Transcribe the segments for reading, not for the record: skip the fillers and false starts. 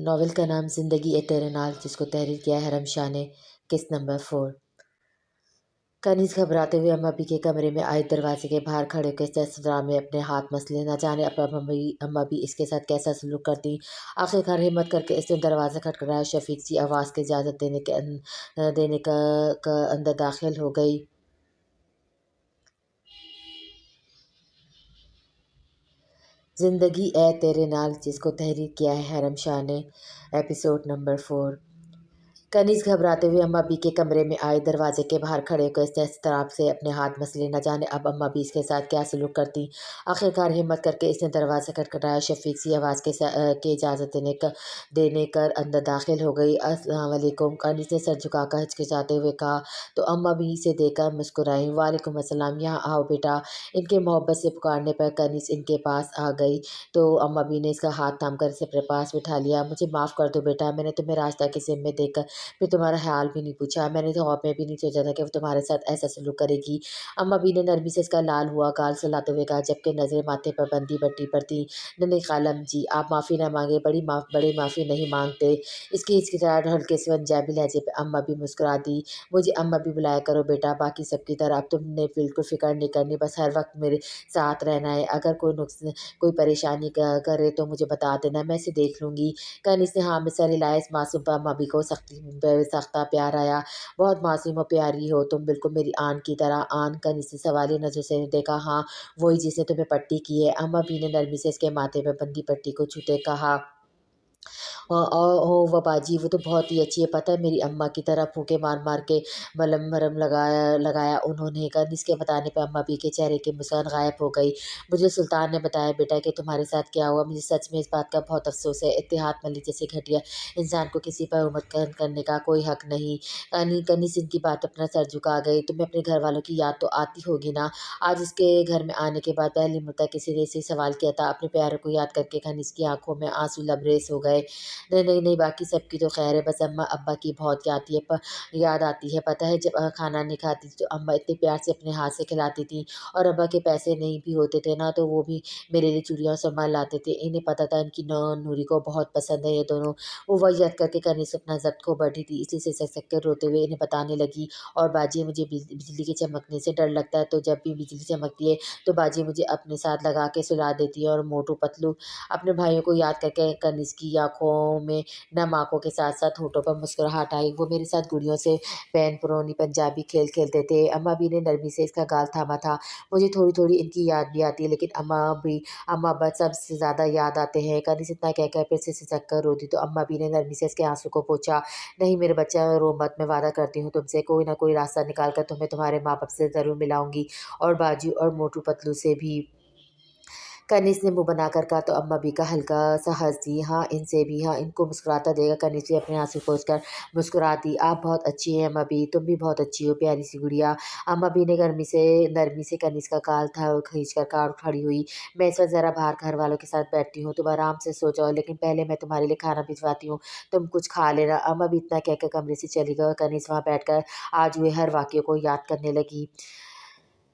Novel का नाम ज़िंदगी ए तेरे नाल, जिसको तहरीर किया है हरम शाह ने। किस्त नंबर 4। कनीज घबराते हुए अम्मा भी के कमरे में आई। दरवाजे के बाहर खड़े होकर ससुराल में अपने हाथ मसले, न जाने अब अम्मा भी इसके साथ कैसा सलूक करती। आखिरकार हिम्मत करके इसने दरवाज़ा खटखटाया। शफीक सी आवाज़ की इजाज़त देने का अंदर दाखिल हो गई। ज़िंदगी ए तेरे नाल, जिसको तहरीर किया है हरम शाह ने। Episode number 4। कनीज घबराते हुए अम्मा बी के कमरे में आए। दरवाजे के बाहर खड़े होकर इस तरफ से अपने हाथ मसले, न जाने अब अम्मा बी इसके साथ क्या सलूक करती। आखिरकार हिम्मत करके इसने दरवाज़ा खटखटाया। शफीक सी आवाज़ के इजाज़त देने कर अंदर दाखिल हो गई। अस्सलाम वालेकुम, कनीज ने सर झुकाकर हिचकिचाते हुए कहा, तो अम्मा बी से देखकर मुस्कुराई। वालेकुम अस्सलाम, यहाँ आओ बेटा। इनके मोहब्बत से पुकारने पर कनीज इनके पास आ गई तो अम्मा बी ने इसका हाथ थामकर इसे अपने पास बिठा लिया। मुझे माफ़ कर दो बेटा, मैंने तुम्हें रास्ता के सिम में देखकर फिर तुम्हारा हाल भी नहीं पूछा। मैंने तो ख्वाब में भी नहीं सोचा था कि वो तुम्हारे साथ ऐसा सलूक करेगी। अम्मा बी ने नरमी से इसका लाल हुआ गाल सहलाते हुए कहा, जबकि नज़रें माथे पर बंदी बट्टी पर थी। नहीं खालम जी, आप माफ़ी ना मांगे, बड़ी माफ़ी नहीं मांगते। इसकी हिचकिचाहट हल्के से पंजाबी लहजे पर अम्मा भी मुस्कुरा दी। मुझे अम्मा भी बुलाया करो बेटा, बाकी सबकी तरह अब तुमने बिल्कुल फ़िक्र नहीं करनी, बस हर वक्त मेरे साथ रहना है। अगर कोई परेशानी करे तो मुझे बता देना, मैं इसे देख लूँगी। कनीज़ ने हाँ में सर हिलाया। इस मासूम पर अम्मा बी को सख्ता प्यार आया। बहुत मासूम और प्यारी हो तुम, बिल्कुल मेरी आन की तरह। आन? कनीज़ ने सवालिया नज़र से देखा। हाँ, वही जिसने तुम्हें पट्टी की है। अम्मा बी ने नरमी से इसके माथे पर बंधी पट्टी को छूते कहा। ओ बाबाजी, वो तो बहुत ही अच्छी है, पता है मेरी अम्मा की तरह फूंके मार मार के मलम मरम लगाया उन्होंने। कनीज़ के बताने पर अम्मा बी के चेहरे की मुस्कान गायब हो गई। मुझे सुल्तान ने बताया बेटा कि तुम्हारे साथ क्या हुआ। मुझे सच में इस बात का बहुत अफसोस है। इत्तेहाद मलिक जैसे घटिया इंसान को किसी पर हुकूमत करने का कोई हक नहीं। कनीज़ इनकी बात अपना सर झुका गई। तुम्हें अपने घर वालों की याद तो आती होगी ना। आज इसके घर में आने के बाद पहली मरतबा किसी ने इसे सवाल किया था। अपने प्यारों को याद करके कनीज़ की आंखों में आंसू लबरेज हो गए। नहीं नहीं नहीं, बाकी सबकी तो खैर है, बस अम्मा अब्बा की बहुत याद आती है। पता है जब खाना नहीं खाती थी तो अम्मा इतने प्यार से अपने हाथ से खिलाती थी, और अब्बा के पैसे नहीं भी होते थे ना तो वो भी मेरे लिए चूड़ियाँ और सामान लाते थे। इन्हें पता था इनकी नूरी को बहुत पसंद है ये दोनों। वो वही याद करके कनीज़ अपना जब्त खो बैठी थी, इसी से सक कर रोते हुए इन्हें बताने लगी। और बाजी, मुझे बिजली के चमकने से डर लगता है, तो जब भी बिजली चमकती है तो बाजी मुझे अपने साथ लगा के सुला देती है। और मोटू पतलू अपने भाइयों को याद करके कनीज़ की आँखों में नम आँखों के साथ साथ होठों पर मुस्कुराहट आई। वो मेरे साथ गुड़ियों से पैन पुरानी पंजाबी खेल खेलते थे। अम्मा बी ने नरमी से इसका गाल थामा था। मुझे थोड़ी थोड़ी इनकी याद भी आती है, लेकिन अम्मा अब्बा सबसे ज़्यादा याद आते हैं। कनीज़ इतना कहकर फिर से सिसक कर रोती तो अम्मा बी ने नरमी से इसके आंसू को पोंछा। नहीं मेरे बच्चा, रो मत, मैं वादा करती हूँ तुमसे कोई ना कोई रास्ता निकाल कर तुम्हें तुम्हारे माँ बाप से ज़रूर मिलाऊंगी, और बाजू और मोटू पतलू से भी। कनीज़ ने मुँह बनाकर कहा तो अम्मा बी का हल्का सा हँस दी। हाँ, इनसे भी, हाँ, इनको मुस्कुराता देगा। कनीज़ भी अपने आंसू पोंछकर मुस्कुरा दी। आप बहुत अच्छी हैं अम्मा बी, तुम भी बहुत अच्छी हो प्यारी सी गुड़िया। अम्मा बी ने नरमी से कनीज़ का गाल था खींच कर कार खड़ी हुई। मैं इस वक्त ज़रा बाहर घर वालों के साथ बैठती हूँ, तुम आराम से सो जाओ, लेकिन पहले मैं तुम्हारे लिए खाना भिजवाती हूँ, तुम कुछ खा लेना। अम्मा बी इतना कहकर कमरे से चली गई और कनीज़ वहाँ बैठकर आज हुए हर वाक़ये को याद करने लगी।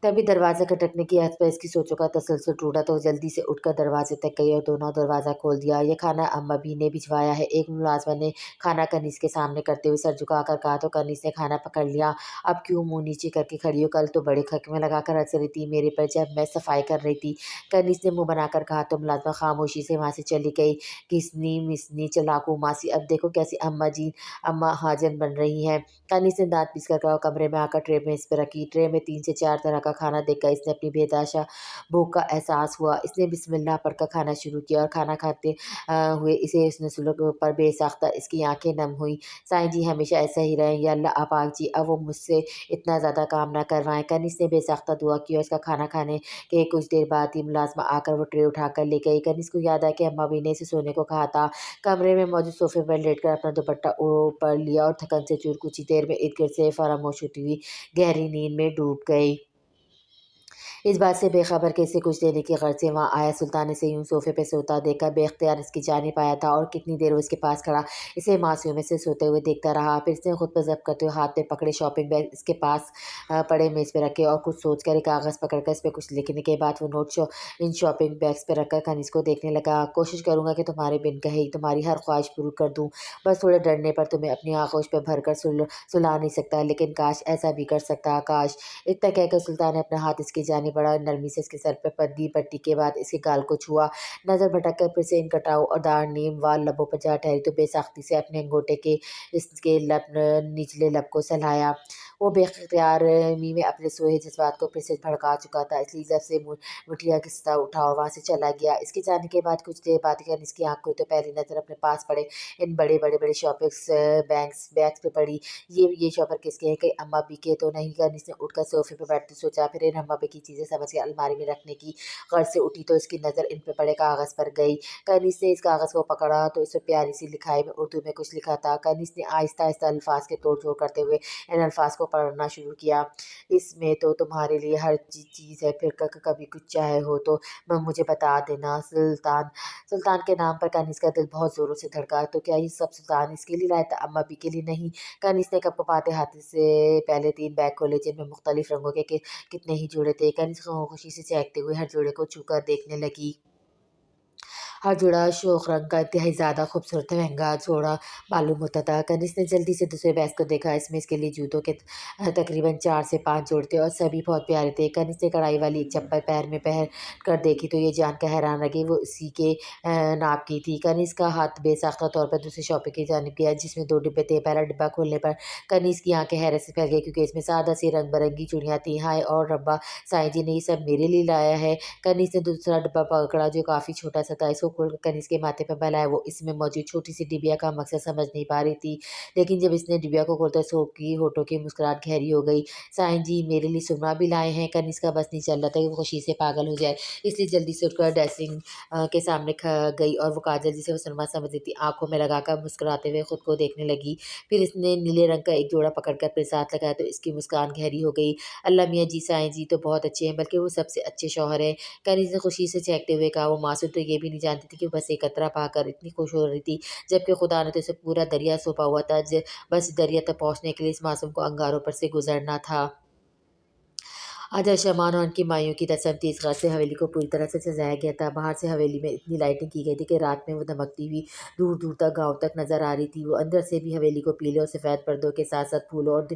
तभी दरवाज़ा खटकने की आस-पास की सोचों का तसलसल टूटा तो वो जल्दी से उठकर दरवाज़े तक गई और दोनों दरवाज़ा खोल दिया। ये खाना अम्मा बी ने भिजवाया है। एक मुलाज़िमा ने खाना कनीज़ के सामने करते हुए सर झुकाकर कहा तो कनीज़ ने खाना पकड़ लिया। अब क्यों मुँह नीचे करके खड़ी हो? कल तो बड़े खकमे लगाकर हँस रही थी मेरे पर जब मैं सफाई कर रही थी। कनीज़ ने मुँह बनाकर कहा तो मुलाज़िमा खामोशी से वहाँ से चली गई। किसनी मिसनी चालाकू मासी, अब देखो कैसी अम्मा हाज़िर बन रही हैं। कनीज़ ने दाँत पीसकर कहा और कमरे में आकर ट्रे मेज़ पर रखी। ट्रे में 3 से 4 तरह का खाना देखकर इसने अपनी बेतहाशा भूख का एहसास हुआ। इसने बिस्मिल्लाह पढ़कर खाना शुरू किया और खाना खाते हुए इसे उसने सुलग पर बेसाख्ता इसकी आँखें नम हुई। साईं जी हमेशा ऐसा ही रहें, या अल्लाह पाक जी अब वो मुझसे इतना ज़्यादा काम ना करवाएँ। कनीज़ ने बेसाख्ता दुआ की और इसका खाना खाने के कुछ देर बाद ही मुलाज़िमा आकर वो ट्रे उठाकर ले गई। कनीज़ को याद आया कि अम्मा भी ने इसे सोने को कहा था। कमरे में मौजूद सोफ़े पर लेटकर अपना दुपट्टा ऊपर लिया और थकन से चूर कुछ ही देर में इर्द-गिर्द से फरामोश होती हुई गहरी नींद में डूब गई। इस बात से बेखबर कि इसे कुछ देने की गर्ज से वहाँ आया। सुल्तान इसे यूं सोफे पे सोता देखकर बेख्तियार इसकी जानिब आया था और कितनी देर वो इसके पास खड़ा इसे मासूमियत से सोते हुए देखता रहा। फिर इसने खुद पर जब्त करते हुए हाथ में पकड़े शॉपिंग बैग इसके पास पड़े मेज पे रखे और कुछ सोचकर एक कागज़ पकड़कर इस पर कुछ लिखने के बाद वो नोट इन शॉपिंग बैग्स पे रखकर खनीज को देखने लगा। कोशिश करूंगा कि तुम्हारे बिन कहे ही तुम्हारी हर ख्वाहिश पूरी कर दूं। बस थोड़े डरने पर तुम्हें अपनी आगोश पे भरकर सुला नहीं सकता, लेकिन काश ऐसा भी कर सकता। काश। इतना कहकर सुल्तान ने अपना हाथ इसकी जानिब बढ़ा, नरमी से इसके सर पर पद्दी पट्टी के बाद इसके गाल को छुआ। नज़र भटक कर फिर से इन कटाऊ और दाढ़ नीम वाल लबों पर जा ठहरी तो बेसाख्ती से अपने अंगूठे के इसके निचले लब को सहलाया। वो बेख्तियार मी में अपने सोए जज्बात को फिर से भड़का चुका था, इसलिए जब से मुठिया खिसता उठा और वहाँ से चला गया। इसके जाने के बाद कुछ देर बाद इसकी आंख खुली तो पहली नज़र अपने पास पड़े इन बड़े शॉपिंग्स बैग्स पे पड़ी। ये शॉपर किसके हैं? कहीं अम्मा बी के तो नहीं? कर इसने उठकर सोफे पे बैठते सोचा, फिर इन अम्मा बी की चीज़ें समझ के अलमारी में रखने की गर्ज से उठी तो इसकी नज़र इन पे पड़े कागज़ पर गई। कनीस ने इस कागज़ को पकड़ा तो इसमें प्यारी सी लिखाई में उर्दू में कुछ लिखा था। कनीस ने आहिस्ता आहिस्ता अल्फाज के तोड़ जोड़ करते हुए इन अल्फाज को पढ़ना शुरू किया। इसमें तो तुम्हारे लिए हर चीज़ है, फिर कभी कुछ चाहे हो तो मुझे बता देना। सुल्तान सुल्तान के नाम पर कनीस का दिल बहुत ज़ोरों से धड़का। तो क्या ये सब सुल्तान इसके लिए लाया था, अम्मा बी के लिए नहीं? कनीस ने कँपकँपाते हाथ से पहले 3 बैग खोले जिनमें मुख्तलिफ रंगों के कितने ही जोड़े थे। कनीज खुशी से चहकते हुए हर जोड़े को छूकर देखने लगी। हर जोड़ा शोख रंग का इंतहाई ज़्यादा खूबसूरत महंगा जोड़ा मालूम होता था। कनिज़ ने जल्दी से दूसरे बैग को देखा। इसमें इसके लिए जूतों के तकरीबन 4 से 5 जोड़ थे और सभी बहुत प्यारे थे। कनिज़ ने कढ़ाई वाली एक चप्पल पैर में पहन कर देखी तो ये जानकर हैरान रह गई वो इसी के नाप की थी। कनिज़ का हाथ बेसाख्ता तौर पर दूसरी शॉपिंग की जानिब गया जिसमें 2 डिब्बे थे। पहला डिब्बा खोलने पर कनिज़ की आंखें हैरत से फैल गई क्योंकि इसमें सादा सी रंग-बिरंगी चूड़ियाँ थी। हाय और रब्बा! साईं जी ने ये सब मेरे लिए लाया है। कनीज़ ने दूसरा डिब्बा पकड़ा जो काफ़ी छोटा-सा था। इसको खोलकर कनीज़ के माथे पर बल आया। वो इसमें मौजूद छोटी-सी डिबिया का मकसद समझ नहीं पा रही थी। लेकिन जब इसने डिबिया को खोला तो उसकी होठों की मुस्कुराहट गहरी हो गई। साईं जी मेरे लिए सुरमा भी लाए हैं। कनीज़ का बस नहीं चल रहा था कि वो खुशी से पागल हो जाए। इसलिए जल्दी से उठकर ड्रेसिंग के सामने गई और वो काजल जिसे वो सुरमा समझती थी आँखों में लगाकर मुस्कुराते हुए खुद को देखने लगी। फिर इसने नीले रंग का एक जोड़ा पकड़कर अपने साथ लगाया तो इसकी मुस्कान गहरी हो गई। अल्लाह मियाँ जी, साईं जी तो बहुत अच्छे हैं, बल्कि वो सबसे अच्छे शौहर हैं। कनीज़ ने खुशी से चहकते हुए कहा। वो मासूम तो ये भी नहीं जानती थी कि बस एक कतरा पाकर इतनी खुश हो रही थी, जबकि खुदा ने तो इसे पूरा दरिया सौंपा हुआ था। बस दरिया तक पहुँचने के लिए इस मासूम को अंगारों पर से गुजरना था। आज अर्शमान और उनकी माइयों की रस्म थी। इस घर से हवेली को पूरी तरह से सजाया गया था। बाहर से हवेली में इतनी लाइटिंग की गई थी कि रात में वो दमकती हुई दूर-दूर तक गाँव तक नज़र आ रही थी। वो अंदर से भी हवेली को पीले और सफ़ेद पर्दों के साथ-साथ फूलों और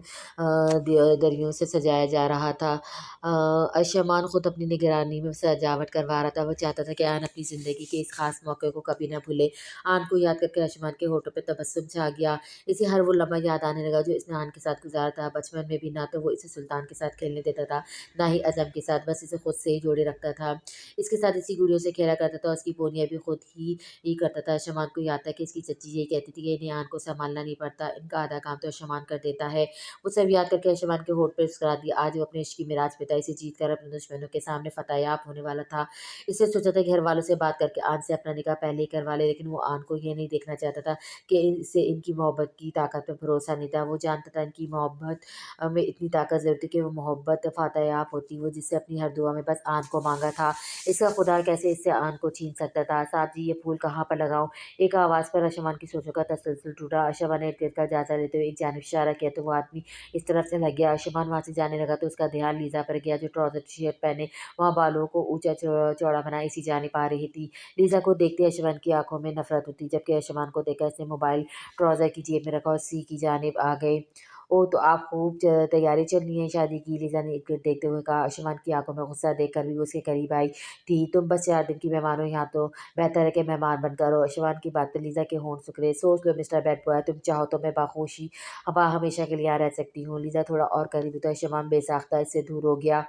दरियों से सजाया जा रहा था। अर्शमान खुद अपनी निगरानी में सजावट करवा रहा था। वो चाहता था कि आन अपनी ज़िंदगी के इस खास मौके को कभी ना भूले। आन को याद करके अर्शमान के होठों पे तबस्सुम छा गया। इसे हर वो लम्हा याद आने लगा जो इसने आन के साथ गुज़ारा था। बचपन में भी ना तो वो इसे सुल्तान के साथ खेलने देता था, ना ही अज़म के साथ, बस इसे खुद से ही जोड़े रखता था। इसके साथ इसी गुड़ियों से खेला करता था और उसकी पोनियाँ भी खुद ही करता था। शमान को याद था कि इसकी चच्ची यही कहती थी कि इन्हें आन को सँभालना नहीं पड़ता, इनका आधा काम तो शमान कर देता है। वो सब याद करके शमान के होठ पे मुस्कुरा दिया। आज वो अपने इश्क की मिराज पे था। इसे जीत कर अपने दुश्मनों के सामने फ़तेहयाब होने वाला था। इसने सोचा था कि घरवालों से बात करके आन से अपना निकाह पहले ही करवा ले, लेकिन वो आन को ये नहीं देखना चाहता था कि इससे इनकी मोहब्बत की ताकत पे भरोसा नहीं था। वो जानता था इनकी मोहब्बत में इतनी ताकत ज़रूर थी कि वो मोहब्बत फ़तेहयाब होती, वो जिससे अपनी हर दुआ में बस आन को माँगा था। इसका खुदा कैसे इससे आन को छीन सकता था। साहब जी ये फूल कहाँ पर लगाऊँ? एक आवाज़ पर अर्शमान की सोचों का तसलसल टूटा। अर्शमान ने इर्द-गिर्द का जायज़ा लेते हुए एक जानिब इशारा किया तो वो आदमी इस तरफ से लग गया। अर्शमान वहाँ से जाने लगा तो उसका ध्यान लीज़ा पर गया जो ट्राउज़र टी-शर्ट पहने वहाँ बालों को ऊँचा चौड़ा बनाए इसी जानिब आ रही थी। लीज़ा को देखते अर्शमान की आँखों में नफ़रत होती, जबकि अर्शमान को देखकर उसने मोबाइल ट्राउज़र की जेब में रखा और सी की जानिब आ गए। ओह! तो आप खूब तैयारी चल रही है शादी की, लीज़ा ने इर्द-गिर्द देखते हुए कहा। अर्शमान की आँखों में गुस्सा देखकर भी वो उसके करीब आई थी। तुम बस 4 दिन की मेहमान हो, यहाँ तो बेहतर है कि मेहमान बनकर रहो। अर्शमान की बात पर लीज़ा के होंठ सिकुड़े। सोच लो मिस्टर बैड बॉय, तुम चाहो तो मैं बाख़ुशी हमेशा के लिए यहाँ रह सकती हूँ। लीज़ा थोड़ा और करीब हुई तो अर्शमान बेसाख्ता इससे दूर हो गया।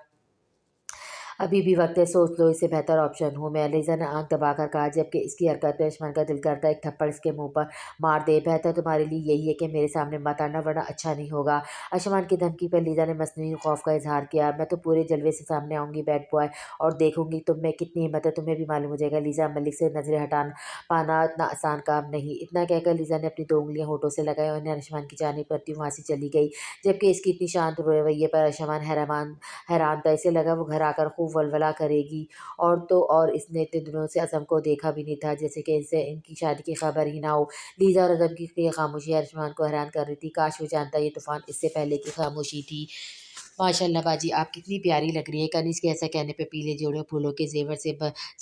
अभी भी वक़्त है, सोच लो, इससे बेहतर ऑप्शन हूँ मैं। लीज़ा ने आँख दबाकर कहा, जबकि इसकी हरकत पे आयुष्मान का दिल करता एक थप्पड़ इसके मुँह पर मार दे। बेहतर तुम्हारे लिए यही है कि मेरे सामने मत आना, वरना अच्छा नहीं होगा। आयुष्मान की धमकी पर लीज़ा ने मसनूई खौफ का इज़हार किया। मैं तो पूरे जलवे से सामने आऊँगी बैड बॉय और देखूँगी तुम में कितनी हिम्मत है, तुम्हें भी मालूम हो जाएगा। लीज़ा मलिक से नज़रें हटा पाना इतना आसान काम नहीं। इतना कहकर लीज़ा ने अपनी 2 उँगलियाँ होठों से लगाई और उन्हें आयुष्मान की जानिब करती हुई वहाँ से चली गई। जबकि इसकी इतनी शांत रवैये पर आयुष्मान हैरान था। इसे लगा वो घर आकर खूब वलवला करेगी। और तो और इसने इतने दिनों से अज़म को देखा भी नहीं था, जैसे कि इनसे इनकी शादी की खबर ही ना हो। लीज़ा और अज़म की ये खामोशी अरशमान को हैरान कर रही थी। काश वो जानता ये तूफ़ान इससे पहले की खामोशी थी। माशाल्लाह बाजी आप कितनी प्यारी लग रही है। कनिष्क के ऐसा कहने पे पीले जोड़े फूलों के ज़ेवर से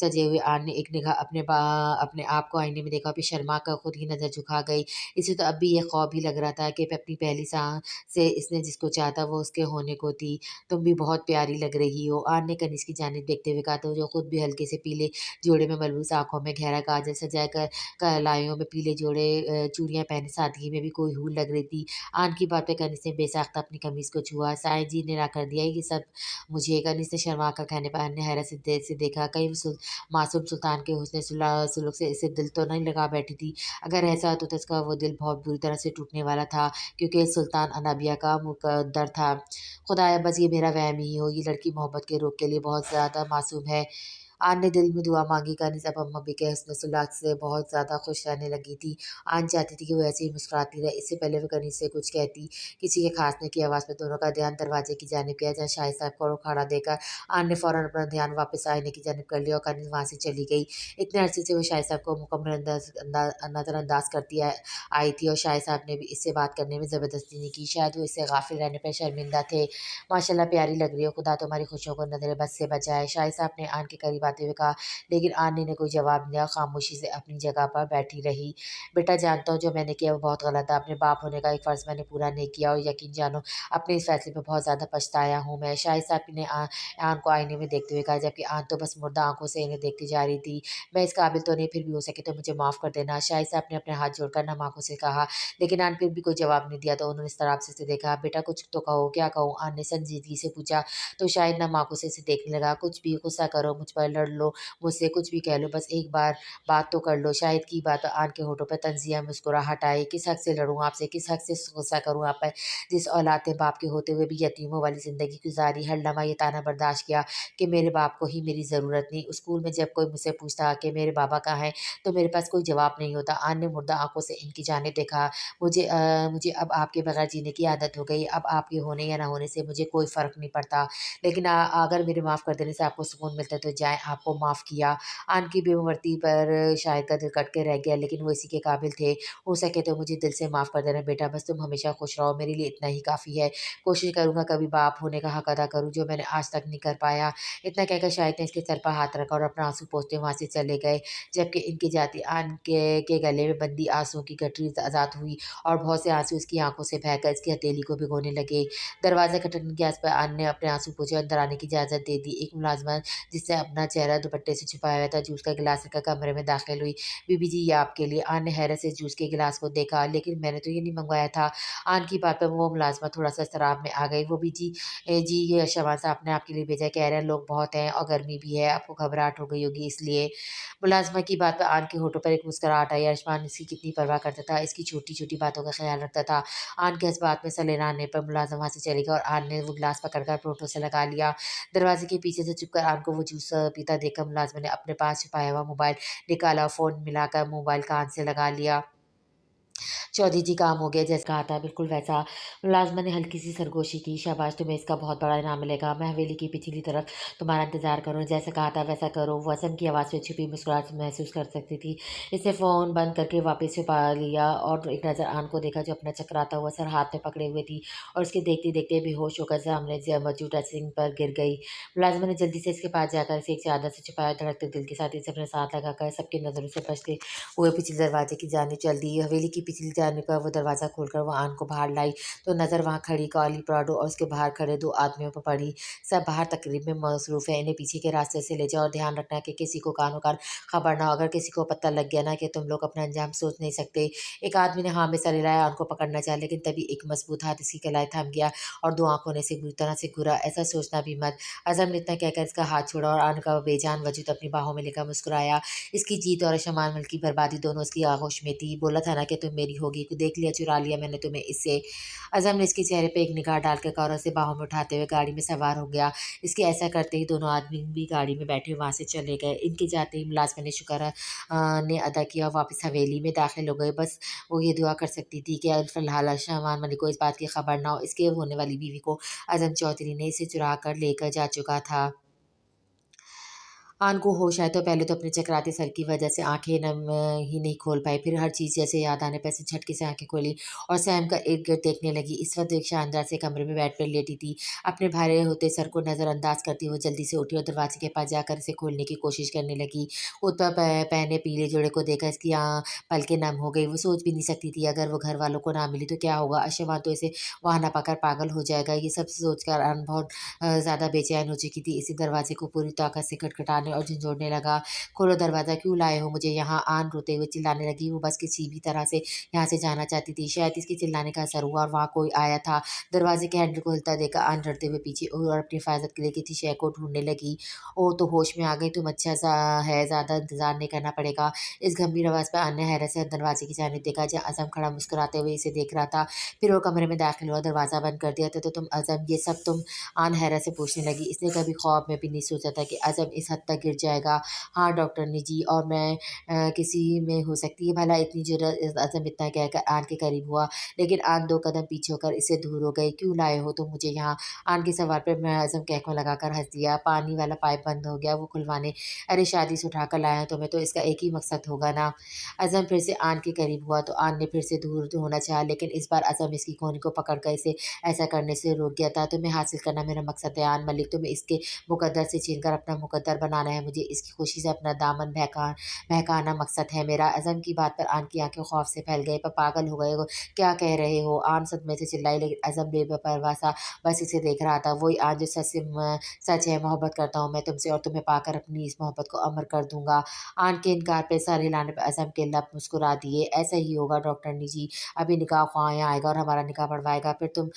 सजे हुए आन ने एक निगाह अपने आप को आईने में देखा, फिर शर्मा कर खुद ही नज़र झुका गई। इसे तो अब भी ये ख़ौफ़ ही लग रहा था कि अपनी पहली सांस से इसने जिसको चाहा था वो उसके होने को थी। तुम भी बहुत प्यारी लग रही हो। आन ने कनिष्क की जानिब देखते हुए कहा, तो जो खुद भी हल्के से पीले जोड़े में मलबूस आँखों में गहरा काजल सजाए कर कलाइयों में पीले जोड़े चूड़ियाँ पहने सादगी में भी कोई हूर लग रही थी। आन की बात पे कनिष्क ने बेसाख्ता अपनी कमीज़ को छुआ। साईं जी ने ना कर दिया ये सब मुझे। कनिष्क ने शर्मा कर कहने पर अन्य ने हैरत से देखा। कहीं वो मासूम सुल्तान के हुस्न सुलूक से इसे दिल तो नहीं लगा बैठी थी। अगर ऐसा होता तो इसका वो दिल बहुत बुरी तरह से टूटने वाला था, क्योंकि सुल्तान अनाबिया का मुकद्दर था। खुदाया बस ये मेरा वहम ही हो, ये लड़की मोहब्बत के रोग के लिए बहुत ज़्यादा मासूम है। आन ने दिल में दुआ मांगी। कनिज़ अब अम्मी के हुस्न सुलूक से बहुत ज़्यादा खुश रहने लगी थी। आन चाहती थी कि वो ऐसे ही मुस्कुराती रहे। इससे पहले वो कनिज़ से कुछ कहती, किसी के खांसने की आवाज़ में दोनों का ध्यान दरवाजे की जानिब गया, जहाँ शाहिद साहब को खड़ा देखकर आन ने फ़ौरन अपना ध्यान वापस आईने की जानिब कर लिया और कनिज़ वहाँ से चली गई। इतने अरसे से वो शाहिद साहब को मुकम्मल नज़रअंदाज करती आई थी और शाहिद साहब ने भी इससे बात करने में ज़बरदस्ती नहीं की। शायद वो इससे गाफिल रहने पर शर्मिंदा थे। माशाल्लाह प्यारी लग रही हो, खुदा तुम्हारी खुशियों को नज़र बद से बचाए, शाहिद साहब ने आन के करीब आते हुए कहा। लेकिन आने ने कोई जवाब नहीं दिया, खामोशी से अपनी जगह पर बैठी रही। बेटा जानता हूँ जो मैंने किया वो बहुत गलत था। अपने बाप होने का एक फ़र्ज़ मैंने पूरा नहीं किया और यकीन जानो अपने इस फैसले पे बहुत ज़्यादा पछताया हूँ मैं। शाहिद साहब ने आन को आईने में देखते हुए कहा, जबकि आन तो बस मुर्दा आँखों से इन्हें देखती जा रही थी। मैं इस काबिल तो नहीं, फिर भी हो सके तो मुझे माफ़ कर देना। शाहिद साहब ने अपने हाथ जोड़कर नम आँखों से कहा। लेकिन आन फिर भी कोई जवाब नहीं दिया, तो उन्होंने इस तरह से देखा। बेटा कुछ तो कहो। क्या कहूँ? आन ने संजीदगी से पूछा। तो शाहिद नम आँखों से इसे देखने लगा। कुछ भी, गुस्सा करो मुझ पर, लड़ लो मुझसे, कुछ भी कह लो, बस एक बार बात तो कर लो। शाहिद की बात आन के होठों पर तंज़िया मुस्कुराहट आई। किस हक़ से लड़ूँ आपसे, किस हक़ से गुस्सा करूँ आप पर, जिस औलाद ने बाप के होते हुए भी यतीमों वाली ज़िंदगी गुज़ारी, हर लम्हा ये ताना बर्दाश्त किया कि मेरे बाप को ही मेरी ज़रूरत नहीं। स्कूल में जब कोई मुझसे पूछता कि मेरे बाबा कहाँ हैं, तो मेरे पास कोई जवाब नहीं होता। आन ने मुर्दा आँखों से इनकी जानिब देखा। मुझे अब आपके बगैर जीने की आदत हो गई। अब आपके होने या ना होने से मुझे कोई फ़र्क नहीं पड़ता। लेकिन अगर मेरे माफ़ कर देने से आपको सुकून मिलता है तो जाएँ, आपको माफ़ किया। आन की बेमर्ती पर शाहिद का दिल कट के रह गया, लेकिन वो इसी के काबिल थे। हो सके तो मुझे दिल से माफ़ कर देना बेटा, बस तुम हमेशा खुश रहो, मेरे लिए इतना ही काफ़ी है। कोशिश करूँगा कभी बाप होने का हक़ अदा करूँ, जो मैंने आज तक नहीं कर पाया। इतना कहकर शाहिद ने इसके सर पर हाथ रखा और अपना आँसू पोंछते वहाँ से चले गए, जबकि इनकी जाती आन के गले में बंदी आँसुओं की गठरी आज़ाद हुई और बहुत से आँसू इसकी आँखों से बहकर इसकी हथेली को भिगोने लगे। दरवाज़ा खटकने के आस पर आन ने अपने आँसू पोंछे और अंदर आने की इजाज़त दे दी। एक मुलाज़िमत जिसने अपना चेहरा दुपट्टे से छुपाया हुआ था, जूस का गिलास लेकर कमरे में दाखिल हुई। बीबी जी ये आपके लिए। आन ने हैरत से जूस के गिलास को देखा, लेकिन मैंने तो ये नहीं मंगवाया था। आन की बात पर वो मुलाज़िमत थोड़ा-सा एज़तराब में आ गई। वो भी जी ये शमाल साहब ने आपके लिए भेजा है, कह रहे हैं लोग बहुत हैं और गर्मी भी है, आपको घबराहट हो गई होगी इसलिए। मुलाज़िमा की बात पर आन के होठों पर एक मुस्कुराहट आई। अरशमान इसकी कितनी परवाह करता था, इसकी छोटी-छोटी बातों का ख़्याल रखता था। आन के इस बात में सलेना आने पर मुलाज़िम वहाँ से चली गई और आन ने वो गिलास पकड़कर होठों से लगा लिया। दरवाज़े के पीछे से छुपकर आन को वो जूस पीता देखकर मुलाज़िमा ने अपने पास छुपाया हुआ मोबाइल निकाला, फ़ोन मिलाकर मोबाइल कान से लगा लिया। चौधरी जी काम हो गया जैसे कहा था, बिल्कुल वैसा। मुलाज़िमा ने हल्की सी सरगोशी की। शाबाश तुम्हें इसका बहुत बड़ा इनाम मिलेगा। मैं हवेली की पिछली तरफ तुम्हारा इंतज़ार करूँ, जैसे कहा था वैसा करो। वो असम की आवाज़ में छुपी मुस्कुराहट महसूस कर सकती थी। इसने फ़ोन बंद करके वापस छुपा लिया और एक नज़र आन को देखा, जो अपना चकराता हुआ सर हाथ में पकड़े हुए थी और उसके देखते-देखते बेहोश होकर सामने मौजूद ड्रेसिंग पर गिर गई। मुलाज़िमा ने जल्दी से इसके पास जाकर इसे एक चादर से छुपाया, धड़कते दिल के साथ इसे अपने साथ लगाकर सबकी नज़रों से बचते हुए पिछले दरवाजे की जानिब चल दी। हवेली की पिछली जानिब पर वो दरवाज़ा खोलकर वो आन को बाहर लाई, तो नज़र वहाँ खड़ी काली प्राडो और उसके बाहर खड़े 2 आदमियों पर पड़ी। सब बाहर तकरीब में मसरूफ़ हैं, इन्हें पीछे के रास्ते से ले जाओ और ध्यान रखना कि किसी को कानो-कान खबर ना हो। अगर किसी को पता लग गया ना कि तुम लोग अपना अंजाम सोच नहीं सकते। एक आदमी ने हाँ में सर हिलाया, आन को पकड़ना चाहा, लेकिन तभी एक मज़बूत हाथ इसकी कलाई थम गया और 2 आँखों ने इसे बुरी तरह से घूरा। ऐसा सोचना भी मत। अज़म ने इतना कहकर इसका हाथ छोड़ा और आन का बेजान वजूद अपनी बाहों में लेकर मुस्कुराया। इसकी जीत और शमाल मल की बर्बादी दोनों उसकी आगोश में थी। बोला था ना कि तुम मेरी होगी, देख लिया, चुरा लिया मैंने तुम्हें इससे। अज़म ने इसके चेहरे पे एक निगाह डालकर कौर से बाहों में उठाते हुए गाड़ी में सवार हो गया। इसके ऐसा करते ही दोनों आदमी भी गाड़ी में बैठे वहाँ से चले गए। इनके जाते ही मुलाज़िमा ने शुक्र ने अदा किया, वापस हवेली में दाखिल हो गए। बस वो ये दुआ कर सकती थी कि फ़िलहाल शहमान मलिक को इस बात की खबर ना हो। इसके होने वाली बीवी को अज़म चौधरी ने इसे चुरा कर लेकर जा चुका था। आन को होश आए तो पहले तो अपने चकराते सर की वजह से आँखें ही नहीं खोल पाई। फिर हर चीज़ जैसे याद आने पे ऐसे झटके से आँखें खोली और सैम का इर्द-गिर्द देखने लगी। इस वक़्त एक शानदार से कमरे में बेड पे लेटी थी। अपने भारी होते सर को नज़रअंदाज करती हुए जल्दी से उठी और दरवाज़े के पास जाकर इसे खोलने की कोशिश करने लगी। ऊपर पहने पीले जोड़े को देखकर इसकी पलकें नम हो गई। वो सोच भी नहीं सकती थी अगर वो घर वालों को ना मिली तो क्या होगा? अशफ़ान तो इसे वहाँ ना पाकर पागल हो जाएगा। ये सब सोचकर अन बहुत ज़्यादा बेचैन हो चुकी थी। इसी दरवाज़े को पूरी ताकत से खटखटाने और झंझोड़ने लगा। "खोलो दरवाज़ा, क्यों लाए हो मुझे यहाँ?" आन रोते हुए चिल्लाने लगी। वो बस किसी भी तरह से यहाँ से जाना चाहती थी। शायद इसके चिल्लाने का असर हुआ और वहाँ कोई आया था। दरवाज़े के हैंडल को हिलता देखकर आन डरते हुए पीछे और अपनी हिफाज़त के लिए किसी शय को ढूँढने लगी। "ओह! तो होश में आ गई तुम, अच्छा-सा है, ज़्यादा इंतज़ार नहीं करना पड़ेगा।" इस गंभीर आवाज़ पर आन ने हैरत से दरवाज़े की जानिब देखा जहाँ अज़म खड़ा मुस्कुराते हुए इसे देख रहा था। फिर वो कमरे में दाखिल हुआ, दरवाज़ा बंद कर दिया। "तो तुम अज़म, ये सब तुम?" आन हैरत से पूछने लगी। इसने कभी ख्वाब में भी नहीं सोचा था कि अज़म इस हद तक गिर जाएगा। "हाँ डॉक्टरनी जी, और मैं किसी में हो सकती है भला इतनी ज़रूरत?" अज़म इतना कहकर आन के करीब हुआ, लेकिन आन 2 कदम पीछे होकर इससे दूर हो गई। "क्यों लाए हो तुम मुझे यहाँ?" आन के सवाल पर मैं अज़म कैकवा लगाकर हँस दिया। "पानी वाला पाइप बंद हो गया, वो खुलवाने।" "अरे शादी से उठाकर लाया हूँ तुम्हें, तो इसका एक ही मकसद होगा ना।" अज़म फिर से आन के करीब हुआ तो आन ने फिर से दूर होना चाहा, लेकिन इस बार अज़म इसकी कोहनी को पकड़कर इसे ऐसा करने से रोक गया था। "तुम्हें हासिल करना मेरा मकसद है आन मलिक, तुम्हें इसके मुकद्दर से छीनकर अपना मुकद्दर बनाना है मुझे, इसकी खुशी से अपना दामन बहकाना मकसद है मेरा।" अज़म की बात पर आन की आँखें खौफ से फैल गई। पागल हो गए हो? क्या कह रहे हो?" आन सदमे से चिल्लाई, लेकिन अज़म बेपरवाह सा बस इसे देख रहा था। "वही आन जो सच है, मोहब्बत करता हूँ मैं तुमसे और तुम्हें पाकर अपनी इस मोहब्बत को अमर कर दूँगा।" आन के इनकार पे सर हिलाने पे अज़म के लब मुस्कुरा दिए। "ऐसा ही होगा डॉक्टरनी जी, अभी निकाह ख़्वाह यहाँ आएगा और हमारा निकाह पढ़वाएगा, फिर तुम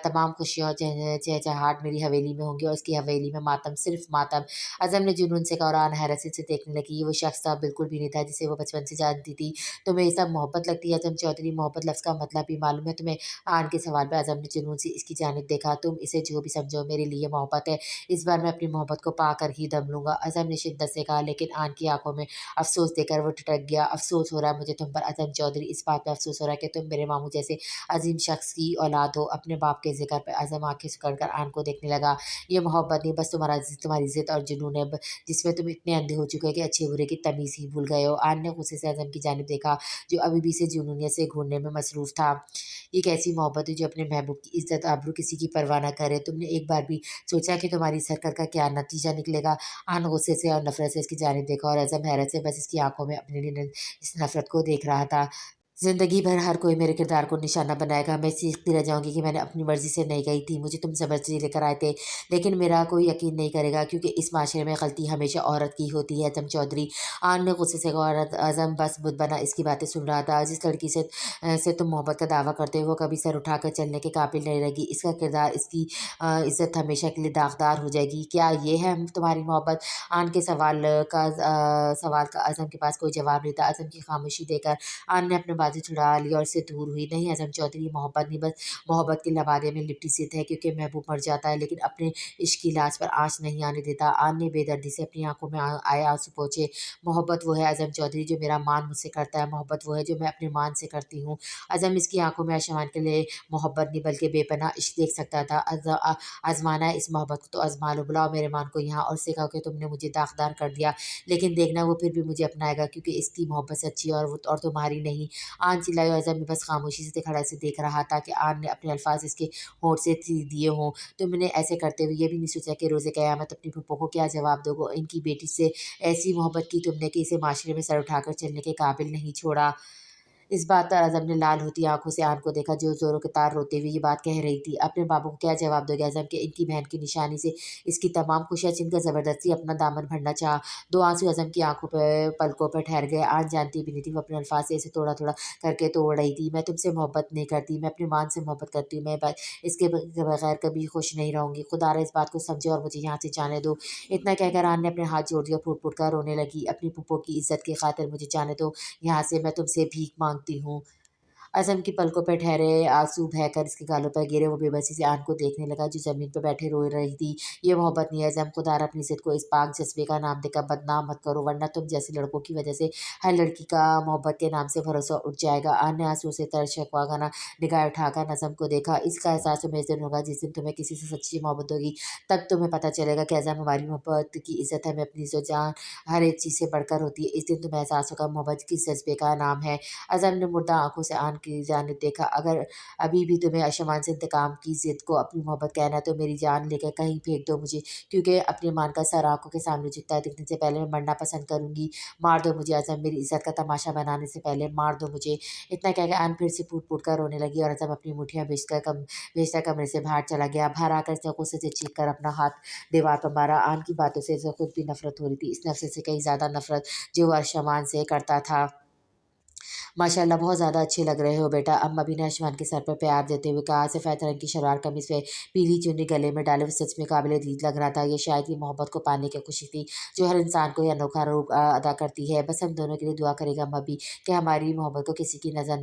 तमाम खुशियाँ और चहचहाट मेरी हवेली में होंगी और उसकी हवेली में मातम, सिर्फ़ मातम।" अज़म ने जुनून से कहा और आन हैरत से उसे देखने लगी। ये वो शख़्स था, बिल्कुल भी नहीं था जिसे वो बचपन से जानती थी। "तुम्हें ये सब मोहब्बत लगती है अज़म चौधरी? मोहब्बत लफ़्ज़ का मतलब भी मालूम है तुम्हें?" आन के सवाल पे अज़म ने जुनून से इसकी जानिब देखा। "तुम इसे जो भी समझो, मेरे लिए मोहब्बत है। इस बार मैं अपनी मोहब्बत को पाकर ही दम लूँगा।" अज़म ने शिद्दत से कहा, लेकिन आन की आँखों में अफ़सोस देखकर वो ठिठक गया। "अफ़सोस हो रहा है मुझे तुम पर अज़म चौधरी, इस बात पे अफ़सोस हो रहा है कि तुम मेरे मामू जैसे अज़ीम शख़्स की औलाद हो।" अपने बाप के ज़िक्र पे अज़म आँखें सिकुड़ कर आन को देखने लगा। "ये मोहब्बत नहीं, बस तुम्हारी ज़िद और जुनून है जिसमें तुम इतने अंधे हो चुके हो कि अच्छे-बुरे की तमीज़ ही भूल गए हो।" आन ने गुस्से से आज़म की जानिब देखा, जो अभी भी इसे जुनूनियत से घूरने में मसरूफ़ था। "ये कैसी मोहब्बत है जो अपने महबूब की इज़्ज़त आबरू किसी की परवाह ना करे? तुमने एक बार भी सोचा कि तुम्हारी इस हरकत का क्या नतीजा निकलेगा?" आन गुस्से से और नफ़रत से इसकी जानिब देखा और अज़म हैरत से बस इसकी आँखों में अपनी इस नफ़रत को देख रहा था। ज़िंदगी भर हर कोई मेरे किरदार को निशाना बनाएगा। मैं सीखती रह जाऊँगी कि मैंने अपनी मर्ज़ी से नहीं गई थी। मुझे तुम ज़बरदस्ती लेकर आए थे। लेकिन मेरा कोई यकीन नहीं करेगा क्योंकि इस माशरे में गलती हमेशा औरत की होती है अज़म चौधरी। आन ने गुस्से से कहा और अज़म बस बुत बना इसकी बातें सुन रहा था। जिस लड़की से तुम मोहब्बत का दावा करते हो वो कभी सर उठाकर चलने के काबिल नहीं रहेगी। इसका किरदार, इसकी इज़्ज़त हमेशा के लिए दागदार हो जाएगी। क्या ये है तुम्हारी मोहब्बत? आन के सवाल का अज़म के पास कोई जवाब नहीं था। अज़म की खामोशी देखकर आन ने अपने बाजू छुड़ा ली और उससे दूर हुई। "नहीं अज़म चौधरी, मोहब्बत नहीं, बस मोहब्बत के लबादे में लिपटी ज़िद है क्योंकि महबूब मर जाता है लेकिन अपने इश्क की लाज पर आँच नहीं आने देता।" आन ने बेदर्दी से अपनी आँखों में आए आँसू पोंछे। "मोहब्बत वो है अज़म चौधरी जो मेरा मान मुझसे करता है, मोहब्बत वो है जो मैं अपने मान से करती हूँ।" अज़म इसकी आँखों में आशमान के लिए मोहब्बत नहीं बल्कि बेपनाह इश्क देख सकता था। आज़माना है इस मोहब्बत को तो आज़मा लो, बुलाओ मेरे मान को यहाँ और उससे कहो कि तुमने मुझे दागदार कर दिया, लेकिन देखना वो फिर भी मुझे अपनाएगा क्योंकि इसकी मोहब्बत सच्ची है और तुम्हारी नहीं। आन चिल्लाई और ज़मीन बस खामोशी से खड़ा ऐसे देख रहा था कि आन ने अपने अल्फाज इसके होंठ से सी दिए हों। तुमने ऐसे करते हुए ये भी नहीं सोचा कि रोज़े क़यामत अपनी फूफो को क्या जवाब दोगे? इनकी बेटी से ऐसी मोहब्बत की तुमने कि इसे माशरे में सर उठाकर चलने के काबिल नहीं छोड़ा। इस बात पर अज़म ने लाल होती आँखों से आन को देखा जो ज़ोरों के तार रोते हुए ये बात कह रही थी। अपने बाबू को क्या जवाब दोगे अज़म कि इनकी बहन की निशानी से इसकी तमाम खुशियाँ छीनकर ज़बरदस्ती अपना दामन भरना चाहा। 2 आँसू अज़म की आँखों पे पलकों पर ठहर गए। आन जानती भी नहीं थी वो अपने अल्फाज से इसे थोड़ा-थोड़ा करके तोड़ रही थी। "मैं तुमसे मोहब्बत नहीं करती, मैं अपनी मान से मोहब्बत करती हूँ। मैं इसके बगैर कभी खुश नहीं रहूँगी। खुदारा इस बात को समझे और मुझे यहाँ से जाने दो।" इतना कहकर आन ने अपने हाथ जोड़ दिए और फूट-फूट कर रोने लगी। "अपनी फूफो की इज़्ज़त की खातिर मुझे जाने दो यहाँ से, मैं तुमसे भीख माँगती हूँ।" अज़म की पलकों पर ठहरे आँसू बहकर इसके गालों पर गिरे। वो बेबसी से आन को देखने लगा जो ज़मीन पर बैठे रो रही थी। ये मोहब्बत नहीं है अज़म, खुदारा अपनी ज़िद को इस पाक जज़्बे का नाम देकर बदनाम मत करो, वरना तुम जैसे लड़कों की वजह से हर लड़की का मोहब्बत के नाम से भरोसा उठ जाएगा। आन ने आँसुओं से तर शकवाखाना निगाह उठाकर नज़म को देखा। इसका एहसास तुम्हें इस दिन होगा जिस दिन तुम्हें किसी से सच्ची मोहब्बत होगी। तब तुम्हें पता चलेगा कि अज़म, हमारी मोहब्बत की इज़्ज़त हमें अपनी जो जान हर एक चीज़ से बढ़कर होती है। इस दिन तुम्हें एहसास होगा मोहब्बत किस जज़्बे का नाम है। अज़म ने मुर्दा आँखों से आन की जानिब देखा। अगर अभी भी तुम्हें अशमान से इंतकाम की ज़िद को अपनी मोहब्बत कहना है तो मेरी जान लेकर कहीं फेंक दो मुझे, क्योंकि अपनी मान का सर आँखों के सामने झुकता है दिखने से पहले मैं मरना पसंद करूँगी। मार दो मुझे अज़म, मेरी इज़्ज़त का तमाशा बनाने से पहले मार दो मुझे। इतना कहकर आन फिर से फूट-फूट कर रोने लगी और अज़म अपनी मुठ्ठियाँ भेजकर कमरे से बाहर चला गया। बाहर आकर इसने गुस्से से चीख कर अपना हाथ दीवार पर मारा। आन की बातों से इसे खुद भी नफ़रत हो रही थी, इस नफ़रत से कहीं ज़्यादा नफ़रत जो वो अरशमान से करता था। माशाल्लाह बहुत ज़्यादा अच्छे लग रहे हो बेटा, अम्मा भी ने आयुष्मान के सर पर प्यार देते हुए कहा। सफ़ेद रंग की शलवार कमीज़ पे पीली चुन्नी गले में डाले, वो सच में काबिल-ए-दीद लग रहा था। ये शायद ही मोहब्बत को पाने की खुशी थी जो हर इंसान को ये अनोखा रूप अदा करती है। बस हम दोनों के लिए दुआ करेगा अम्मा भी कि हमारी मोहब्बत को किसी की नज़र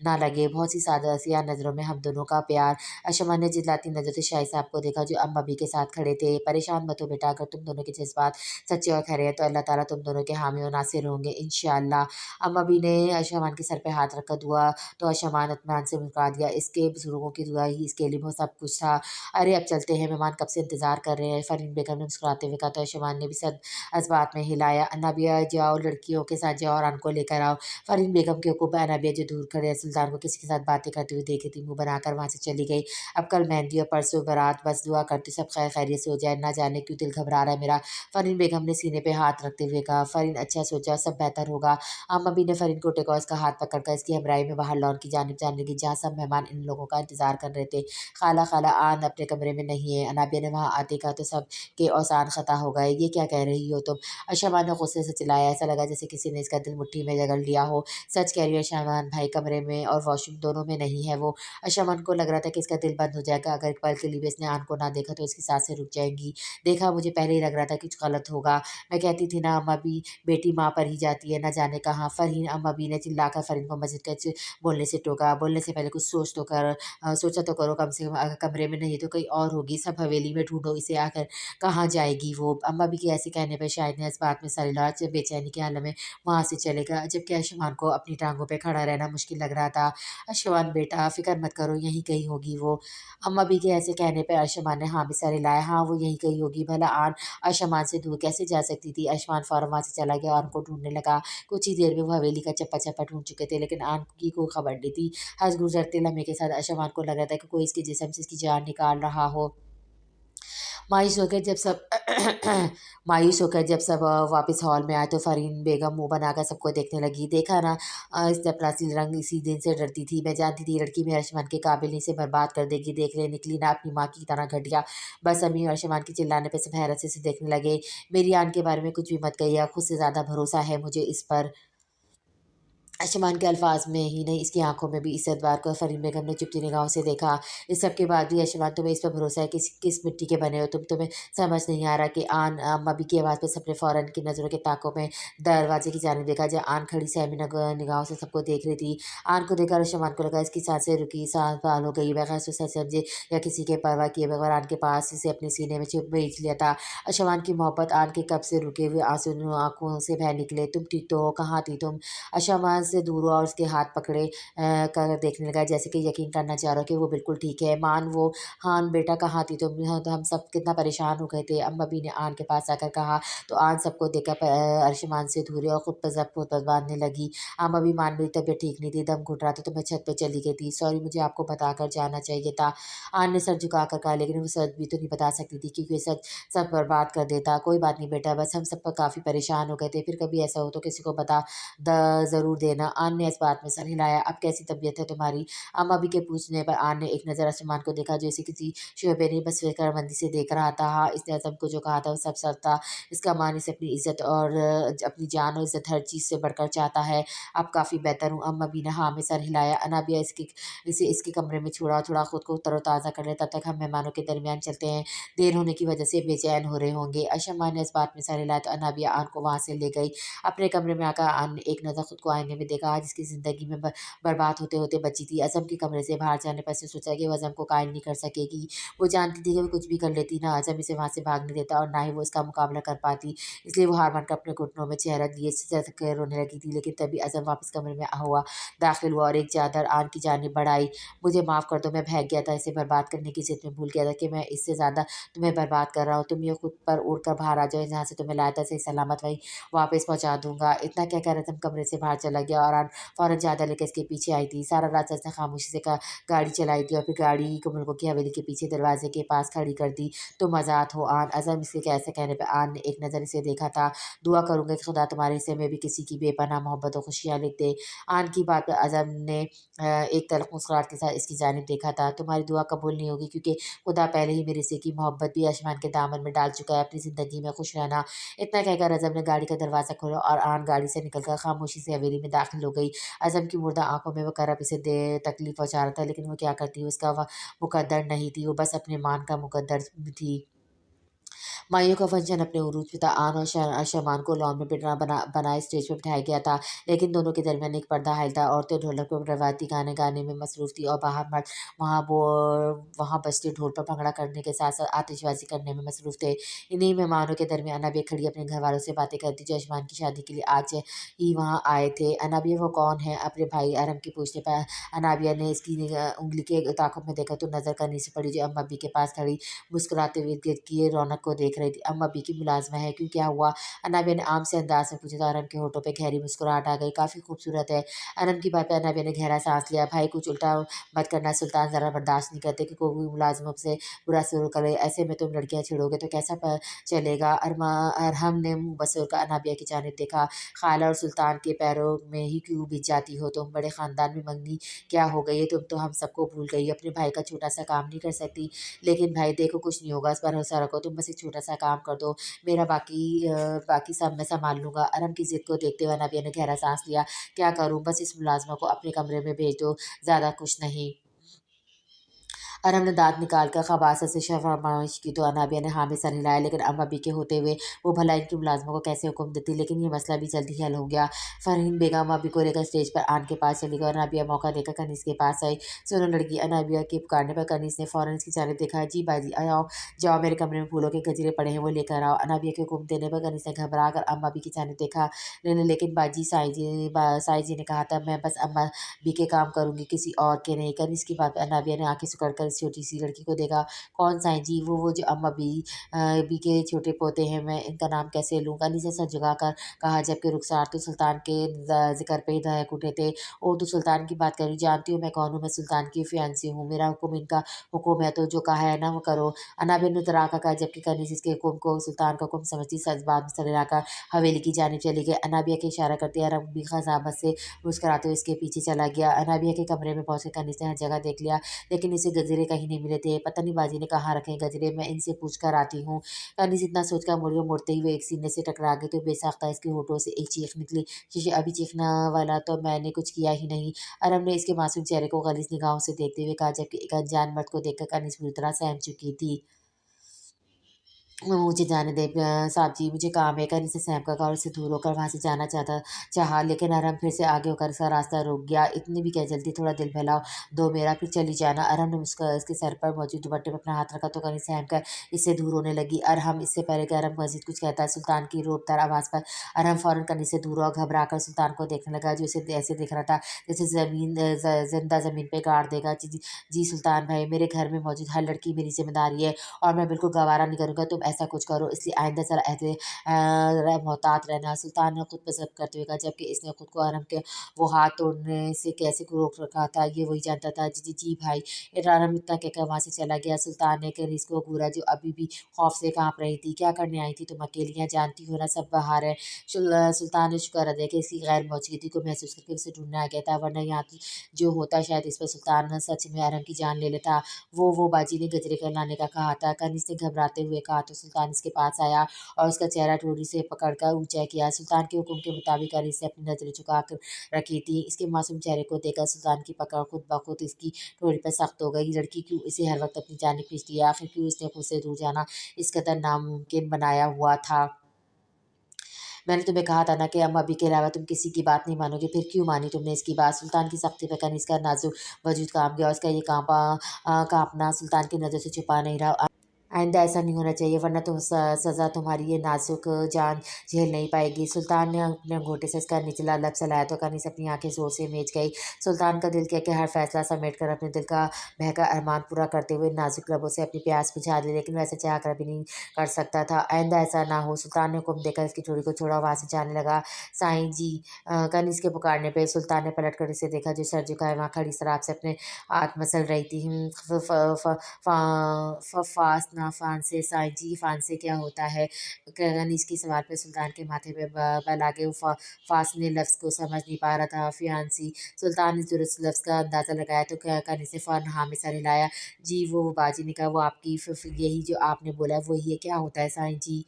ना लगे। बहुत सी सादासिया नज़रों में हम दोनों का प्यार। अशमा ने जितलाती नज़र से शाहिद साहब को देखा जो अम्मा भी के साथ खड़े थे। परेशान मत हो बेटा, अगर तुम दोनों के जज़्बात सच्चे और खरे हैं तो अल्लाह ताला तुम दोनों के हामी और नासिर होंगे इंशाअल्लाह। अम्मा भी ने अशमान के सर पे हाथ रखकर दुआ तो अशमान इत्मीनान से मुस्कुरा दिया। इसके बुजुर्गों की दुआ ही इसके लिए बहुत सब कुछ था। अरे अब चलते हैं, मेहमान कब से इंतज़ार कर रहे हैं। फ़रीन बेगम ने मुस्कुराते हुए कहा तो अशमान ने भी सर इस बात में हिलाया। अन्नाबिया जाओ, लड़कियों के साथ जाओ और अन को लेकर आओ। फ़रीन बेगम के हुक्म पर अन्नाबिया जो दूर खड़े सुल्तान को किसी के साथ बातें करते हुए देख रही थी, मुँह बनाकर वहाँ से चली गई। अब कल मेहंदी और परसों बारात, बस दुआ करती सब खैर खैरियत से हो जाए। ना जाने क्यों दिल घबरा रहा है मेरा। फ़रीन बेगम ने सीने पे हाथ रखते हुए कहा। फ़रीन अच्छा सोचा, सब बेहतर होगा। अम्मा भी ने फ़रीन को टेका और इसका हाथ पकड़कर इसकी हमराही में बाहर लॉन की जानिब जाने लगी जहाँ सब मेहमान इन लोगों का इंतज़ार कर रहे थे। खाला आन अपने कमरे में नहीं है। अनाबिया ने वहाँ आते कहा तो सब के औसान ख़ता हो गए। ये क्या कह रही हो तुम? अशमान ने गुस्से से चिल्लाया। ऐसा लगा जैसे किसी ने इसका दिल मुट्ठी में जकड़ लिया हो। सच कह रही है अशमान भाई, कमरे में और वॉशरूम दोनों में नहीं है वो। अशमान को लग रहा था कि इसका दिल बंद हो जाएगा अगर एक पल के लिए भी इसने आन को ना देखा तो इसकी सांसें रुक जाएंगी। देखा, मुझे पहले ही लग रहा था कुछ गलत होगा। मैं कहती थी ना अम्मा भी, बेटी माँ पर ही जाती है, न जाने कहाँ। फ़रहीन अम्मा भी ने चिल्लाकर फ़रहीन को मस्जिद के बोलने से टोका। बोलने से पहले कुछ सोचा तो करो कम से कम, अगर कमरे में नहीं है तो कहीं और होगी। सब हवेली में ढूँढो इसे, आखिर कहाँ जाएगी वो? अम्मा भी के ऐसे कहने पर शायद ने इस बात में सर हिलाया। बेचैनी के आलम में वहाँ से चले गया, जबकि अशमान को अपनी टाँगों पे खड़ा रहना मुश्किल लग रहा था। अशमान बेटा फ़िक्र मत करो, यहीं कहीं होगी वो। अम्मा भी के ऐसे कहने पे अशमान ने हाँ भी सर हिलाया। हाँ, वो यहीं कहीं होगी। भला आन अशमान से दूर कैसे जा सकती थी? अशमान फ़ौरन वहाँ से चला गया और उनको ढूँढने लगा। कुछ ही देर में वो हवेली का चप्पा-चप्पा ढूँढ चुके थे, लेकिन आन की कोई खबर नहीं थी। हँस गुज़रते लम्हे के साथ अशमान को लग रहा था कि कोई इसके जिस्म से इसकी जान निकाल रहा हो। मायूस होकर जब सब मायूस होकर जब सब वापस हॉल में आए तो फ़रीन बेगम मुँह बनाकर सबको देखने लगी। देखा ना, इसने अपना असली रंग इसी दिन से डरती थी। मैं जानती थी लड़की मेरे अरशमान के काबिल नहीं, इसे बर्बाद कर देगी। देख ले, निकली ना अपनी माँ की तरह घटिया। बस अम्मी और अरशमान के चिल्लाने पे सब हैरत से इसे देखने लगे। मेरी आन के बारे में कुछ भी मत कहिए, खुद से ज़्यादा भरोसा है मुझे इस पर। अशमान के अल्फाज में ही नहीं, इसकी आंखों में भी इस बार को फ़रीन बेगम ने चुपती निगाहों से देखा। इस सब के बाद भी अशमान, तुम्हें इस पर भरोसा है? किस मिट्टी के बने हो तुम? तुम्हें समझ नहीं आ रहा कि आन अम्मा भी की आवाज़ पे सबने फ़ौरन की नज़रों के ताकों में दरवाजे की जानिब देखा जहाँ आन खड़ी सहमी निगाहों से सबको देख रही थी। आन को देखकर अशमान को लगा इसकी सांसें रुकी, सांस बहाल हो गई। बगैर सोचे समझे या किसी के परवाह किए बगैर आन के पास इसे अपने सीने में छुप भेज लिया था। अशमान की मोहब्बत आन के कब से रुके हुए आंसू आंखों से बह निकले। तुम ठीक तो हो? कहाँ थी तुम? अशमान से दूर हुआ और उसके हाथ पकड़े कर देखने लगा जैसे कि यकीन करना चाह रहा हो कि वो बिल्कुल ठीक है। मान वो, "हान बेटा कहाँ थी तुम? यहाँ तो हम सब कितना परेशान हो गए थे।" अम्मा भी ने आन के पास आकर कहा तो आन सबको देखकर अरशमान से दूर हुई और खुद पर ज़ब्त बाँधने लगी। अम्मा भी, मान मेरी तबीयत ठीक नहीं थी, दम घुट रहा था तो मैं छत पे चली गई थी। सॉरी, मुझे आपको बताकर जाना चाहिए था। आन ने सर झुकाकर कहा, लेकिन वो सच भी तो नहीं बता सकती थी क्योंकि सच सब बर्बाद कर देता। कोई बात नहीं बेटा, बस हम सब पर काफ़ी परेशान हो गए थे। फिर कभी ऐसा हो तो किसी को बता ज़रूर देना। आन ने इस बात में सर हिलाया। अब कैसी तबीयत है तुम्हारी? अम्मा भी के पूछने पर आन ने एक नज़र आसमान को देखा जो इसे किसी शोबे नहीं बस फ़िक्रमंदी से देख रहा था। हाँ, इसने अज़म को जो कहा था वो सब सच था। इसका मान इसे अपनी इज़्ज़त और अपनी जान और इज़्ज़त हर चीज़ से बढ़कर चाहता है। अब काफ़ी बेहतर हूँ। अम्मा भी ने हाँ में सर हिलाया। अनाबिया इसे इसके कमरे में छोड़ा, थोड़ा खुद को तरोताज़ा कर ले, तब तक हम मेहमानों के दरमियान चलते हैं। देर होने की वजह से बेचैन हो रहे होंगे। अशम्मा ने इस बात में सर हिलाया तो अनाबिया आन को वहाँ से ले गई। अपने कमरे में आकर आन ने एक नज़र खुद को आईने में में देखा, आज इसकी ज़िंदगी में बर्बाद होते होते बची थी। अज़म के कमरे से बाहर जाने पर इसने सोचा कि वो अज़म को कायल नहीं कर सकेगी। वो जानती थी कि वो कुछ भी कर लेती, ना अज़म इसे वहाँ से भागने देता और ना ही वो इसका मुकाबला कर पाती। इसलिए वो हार मानकर अपने घुटनों में चेहरा दिए सिसक के रोने लगी थी। लेकिन तभी अज़म वापस कमरे में दाखिल हुआ और एक चादर आन की जानिब बढ़ाई। मुझे माफ़ कर दो, मैं बहक गया था, इसे बर्बाद करने की ज़िद में भूल गया था कि मैं इससे ज़्यादा तुम्हें बर्बाद कर रहा हूँ। तुम ये खुद पर उड़कर बाहर आ जाओ, जहाँ से तुम्हें लाया था सही सलामत वहीं वापस पहुँचा दूँगा। इतना कहकर अज़म कमरे से बाहर चला गया और आन फ़ौरन चादर लेकर इसके पीछे आई थी। सारा रात उसने खामोशी से गाड़ी चलाई थी और फिर गाड़ी को मुल्कों की हवेली के पीछे दरवाजे के पास खड़ी कर दी। तुम आज़ाद हो आन। अज़म इसके ऐसे कहने पे आन ने एक नज़र इसे देखा था। दुआ करूँगा कि खुदा तुम्हारे हिस्से में भी किसी की बेपनाह मोहब्बत और खुशियाँ लिख दे। आन की बात पे अज़म ने एक तल्ख़ मुस्कुराहट के साथ इसकी जानिब देखा था। तुम्हारी दुआ कबूल नहीं होगी क्योंकि खुदा पहले ही मेरे हिस्से की मोहब्बत भी आसमान के दामन में डाल चुका है। अपनी ज़िंदगी में खुश रहना। इतना कहकर अज़म ने गाड़ी का दरवाज़ा खोला और आन गाड़ी से निकलकर खामोशी से हवेली में दाखिल हो गई। अज़म की मुर्दा आँखों में वो करब इसे तकलीफ़ पहुँचा रहा था, लेकिन वो क्या करती, उसका वह मुकद्दर नहीं थी, वो बस अपने मान का मुकद्दर थी। माइयों का फंक्शन अपने उरूज पे था। आन और शमान को लॉन में बिठा बनाए स्टेज पर बिठाया गया था, लेकिन दोनों के दरमियान एक पर्दा हायल था। औरतें ढोलक पर रवायती गाने गाने में मसरूफ़ थी और बाहर मर्द वहाँ बजते ढोल पर भंगड़ा करने के साथ साथ आतिशबाजी करने में मसरूफ़ थे। इन्हीं मेहमानों के दरमियान अनाबिया खड़ी अपने घर वालों से बातें करती, जो अशमान की शादी के लिए आज ही वहाँ आए थे। अनाबिया वो कौन है? अपने भाई अरम के पूछने पर अनाबिया ने इसकी उंगली के ताक़ुब में देखा तो नज़र करनी से पड़ी, जो अम्मा अब्बी के पास खड़ी मुस्कुराते हुए गिर्द की रौनक को देख रही थी। अम्मा अब्बी की मुलाज़िमा है, क्यों क्या हुआ? अनाबिया ने आम से अंदाज़ में पूछा तो अनम के होठों पे गहरी मुस्कुराहट आ गई। काफ़ी खूबसूरत है। अनम की बात पे अनाबिया ने गहरा साँस लिया। भाई कुछ उल्टा मत करना, सुल्तान ज़रा बर्दाश्त नहीं करते कि कोई भी मुलाज़िम से बुरा सलूक करे। ऐसे में तुम लड़कियाँ छेड़ोगे तो कैसा चलेगा? अरहम ने मुँह बसोर कर अनाबिया की जानिब देखा। खाला और सुल्तान के पैरों में ही क्यों भिज जाती हो तुम? बड़े ख़ानदान में मंगनी क्या हो गई है? तुम तो हम सबको भूल गई। अपने भाई का छोटा-सा काम नहीं कर सकती? लेकिन भाई देखो, कुछ नहीं होगा, इस पर भरोसा रखो, तुम बस एक छोटा-सा काम कर दो, मेरा बाकी सब मैं सँभाल लूँगा। अरम की ज़िद को देखते हुए नबिया ने गहरा साँस लिया। क्या करूँ? बस इस मुलाज़िमा को अपने कमरे में भेज दो, ज़्यादा कुछ नहीं। अरम ने दाँत निकालकर ख़बासत से फरमाइश की तो अनाबिया ने हाँ में सर हिलाया, लेकिन अम्मा बी के होते हुए वो भला इनकी मुलाज़िमा को कैसे हुक्म देती, लेकिन ये मसला भी जल्दी हल हो गया। फ़रहीन बेगम अम्मा बी को लेकर स्टेज पर आन के पास चली गई और अनाबिया मौका देकर कनीज़ के पास आई। सुनो लड़की, अनाबिया के पुकारने पर कनीज़ ने फ़ौरन इसकी जानिब देखा। जी बाजी, आओ, जाओ मेरे कमरे में फूलों के गजरे पड़े हैं, वो लेकर आओ। अनाबिया के हुक्म देने पर कनीज़ ने घबरा कर अम्मा बी की जानिब देखा। लेकिन बाजी, साई जी ने कहा था, मैं बस अम्मा बी के काम करूँगी, किसी और के नहीं। कनीज़ की बात पे अनाबिया ने आँखें सिकुड़ कर इस छोटी-सी लड़की को देखा। कौन साईं जी? वो जो अम्मा बी के छोटे पोते हैं, मैं इनका नाम कैसे लूँ? कनीज़ ने सर झुकाकर कहा, जबकि रुखसार तो सुल्तान के ज़िक्र पे ही दहक उठे थे। ओह! तू सुल्तान की बात कर रही, जानती हो मैं कौन हूँ? मैं सुल्तान की फियांसी हूँ। मेरा हुक्म इनका हुक्म है, तो जो कहा है ना वो करो। अनाबिया ने इतराका कहा, जबकि कनीज़ इसके हुक्म को सुल्तान का हुक्म समझती सच बाद में सर हिलाकर हवेली की जानिब चली गई। अनाबिया के इशारा करते अरब भी ख़ज़ामत से मुस्कुराते हुए इसके पीछे चला गया। अनाबिया के कमरे में पहुँचकर कनीज़ ने हर जगह देख लिया, लेकिन इसे गजरे कहीं नहीं मिले थे। पता नहीं बाजी ने कहाँ रखे गजरे, मैं इनसे पूछ कर आती हूँ। कनीज़ इतना सोचकर मुड़ते हुए एक सीने से टकरा गई तो बेसाख्ता इसके होठों से एक चीख निकली। शीशे अभी चीखना वाला तो मैंने कुछ किया ही नहीं। अरब ने इसके मासूम चेहरे को गलीज़ निगाहों से देखते हुए कहा, जबकि एक अनजान मर्द को देखकर कनीज़ बुरी तरह सहम चुकी थी। मुझे जाने दें साहब जी, मुझे काम है। कनीज़ ने सहम कर कहा और उससे दूर होकर वहाँ से जाना चाहा, लेकिन अरहम फिर से आगे होकर उसका रास्ता रोक गया। इतनी भी क्या जल्दी, थोड़ा दिल बहलाओ दो मेरा, फिर चली जाना। अरहम ने उसके सर पर मौजूद दुपट्टे पर अपना हाथ रखा तो कनीज़ सहम कर इससे दूर होने लगी। अरहम, इससे पहले कि अरहम मज़ीद कुछ कहता, सुल्तान की रोबदार आवाज़ पर अरहम फ़ौरन कनीज़ से दूर हुआ, घबरा कर सुल्तान को देखने लगा, जो इसे ऐसे देख रहा था जैसे ज़िंदा ज़मीन पे गाड़ देगा। जी सुल्तान भाई, मेरे घर में मौजूद हर लड़की मेरी ज़िम्मेदारी है और मैं बिल्कुल गवारा नहीं करूँगा तुम ऐसा कुछ करो, इसलिए आइंदा ज़रा मोहतात रहना। सुल्तान ने खुद पर ज़ब्त करते हुए कहा, जबकि इसने खुद को अरम के वो हाथ तोड़ने से कैसे को रोक रखा था, ये वही जानता था। जी जी जी भाई। अरम इतना कहकर वहाँ से चला गया। सुल्तान ने कनीज़ को घूरा, जो अभी भी खौफ से काँप रही थी। क्या करने आई थी तुम अकेली यहाँ? जानती हो ना सब बाहर है। सुल्तान ने शुक्र अदा किया इसकी गैर मौजूदगी को महसूस करके उसे ढूंढने आ गया था, वरना यहाँ जो होता शायद इस पर सुल्तान सच में अरम की जान ले लेता। वो बाजी ने गजरे कर लाने का कहा था। कनीज़ ने घबराते हुए कहा तो सुल्तान इसके पास आया और उसका चेहरा ठोड़ी से पकड़कर ऊँचा किया। सुल्तान के हुक्म के मुताबिक कनीज़ ने अपनी नज़रें झुका कर रखी थी। इसके मासूम चेहरे को देखकर सुल्तान की पकड़ खुद ब खुद इसकी ठोड़ी पर सख्त हो गई। लड़की क्यों इसे हर वक़्त अपनी जानिब खींचती है? आखिर क्यों इसने खुद से दूर जाना इस कदर नामुमकिन बनाया हुआ था? मैंने तुम्हें कहा था ना कि अम्मा अभी के अलावा तुम किसी की बात नहीं मानोगे, फिर क्यों मानी तुमने इसकी बात। सुल्तान की सख्ती पे कनीज का नाजुक वजूद कांप गया। उसका ये कांपना सुल्तान की नज़र से छुपा नहीं रहा। आइंदा ऐसा नहीं होना चाहिए, वरना सज़ा तुम्हारी ये नाजुक जान झेल नहीं पाएगी। सुल्तान ने अपने अंगूठे से इसका निचला लब चलाया तो कनीज अपनी आंखें जोर से मीच गई। सुल्तान का दिल किया कि हर फैसला समेट कर अपने दिल का बहका अरमान पूरा करते हुए नाजुक लबों से अपनी प्यास बुझा ली, लेकिन वैसे चाह कर भी नहीं कर सकता था। आइंदा ऐसा ना हो। सुल्तान ने हुक्म देकर इसकी चोरी को छोड़ा, वहाँ से जाने लगा। साईं जी, कनीज के पुकारने पर सुल्तान ने पलट कर इसे देखा, जो सर झुकाए वहाँ खड़ी शराब से अपने हाथ मसल रही थी। फांस से साईं जी, फांस से क्या होता है? कनीज के सवाल पे सुल्तान के माथे पे बल आ गए। वो फांस ने लफ्ज़ को समझ नहीं पा रहा था। फियांसी। सुल्तान ने दुरुस्त लफ्ज़ का अंदाज़ा लगाया तो कनीज ने फ़ौरन हाँ में सर हिलाया। जी वो बाजी ने कहा, वो आपकी यही जो आपने बोला है वही है, क्या होता है साईं जी?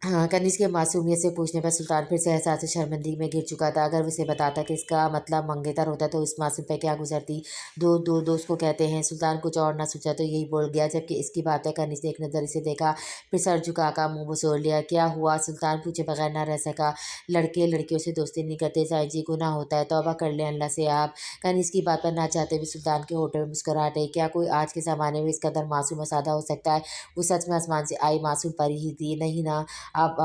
हाँ, कनीज़ के मासूमियत से पूछने पर सुल्तान फिर से एहसास शर्मिंदगी में घिर चुका था। अगर उसे बताता कि इसका मतलब मंगेतर होता तो इस मासूम पे क्या गुजरती। दोस्त को कहते हैं। सुल्तान कुछ और ना सोचा तो यही बोल गया, जबकि इसकी बातें कनीज़ ने एक नज़र इसे देखा, फिर सर झुकाकर मुंह बसोर लिया। क्या हुआ? सुल्तान पूछे बगैर ना रह सका। लड़के लड़कियों से दोस्ती नहीं करते साईं जी, गुनाह होता है, तौबा कर लें अल्लाह से आप। कनीज़ की बात पर ना चाहते हुए सुल्तान के होठों में मुस्कुराहट आई। क्या कोई आज के ज़माने में इस कदर मासूम और सादा हो सकता है? वो सच में आसमान से आई मासूम परी ही थी, नहीं ना? अब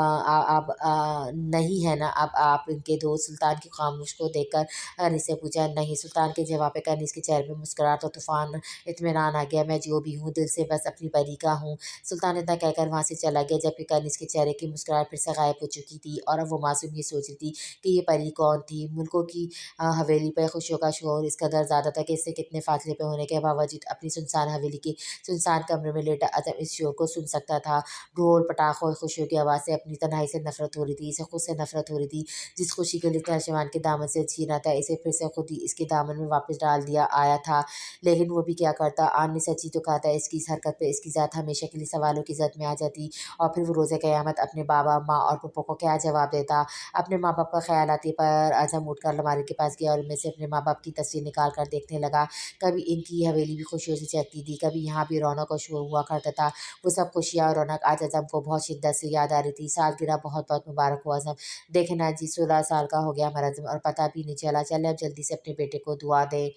नहीं है ना? अब आप इनके दोस्त। सुल्तान की खामोश को देखकर अनीस से पूछा। नहीं। सुल्तान के जवाब पे अनीस के चेहरे पे मुस्कुराहट और तूफान इत्मीनान आ गया। मैं जो भी हूँ दिल से बस अपनी परी का हूँ। सुल्तान इतना कहकर वहाँ से चला गया, जबकि अनीस के चेहरे की मुस्कुराहट फिर से गायब हो चुकी थी और अब वो मासूम ये सोच रही थी कि ये परी कौन थी। मुल्कों की हवेली पर खुशियों का शोर इस कदर ज़्यादा था कि इससे कितने फासले पे होने के बावजूद अपनी सुनसान हवेली के सुनसान कमरे में लेटा अदम इस शोर को सुन सकता था। ढोल पटाखों और खुशियों की आवाज़ से अपनी तन्हाई से नफरत हो रही थी। इसे खुद से नफरत हो रही थी। जिस खुशी के लिए आसमान के दामन से छीना था, इसे फिर से खुद ही इसके दामन में वापस डाल दिया आया था। लेकिन वो भी क्या करता। आन ने सच ही तो कहा था, इसकी इस हरकत पे इसकी ज़ात हमेशा के लिए सवालों की ज़द में आ जाती। और फिर वो रोज़े क़यामत अपने बाबा माँ और पप्पो को क्या जवाब देता। अपने माँ बाप का ख्याल आते पर आज़म उठकर अलमारी के पास गया और उनमें से अपने माँ बाप की तस्वीर निकाल कर देखने लगा। कभी इनकी हवेली भी खुशियों से चहकती थी, कभी यहाँ भी रौनक और शोर हुआ करता था। वो सब खुशियाँ और रौनक आज अज़म को बहुत शिद्दत से याद आ रही थी। सालगिरह बहुत बहुत मुबारक हो अज़म। देखना जी 16 साल का हो गया हमारा अज़म और पता भी नहीं चला। चले अब जल्दी से अपने बेटे को दुआ दें।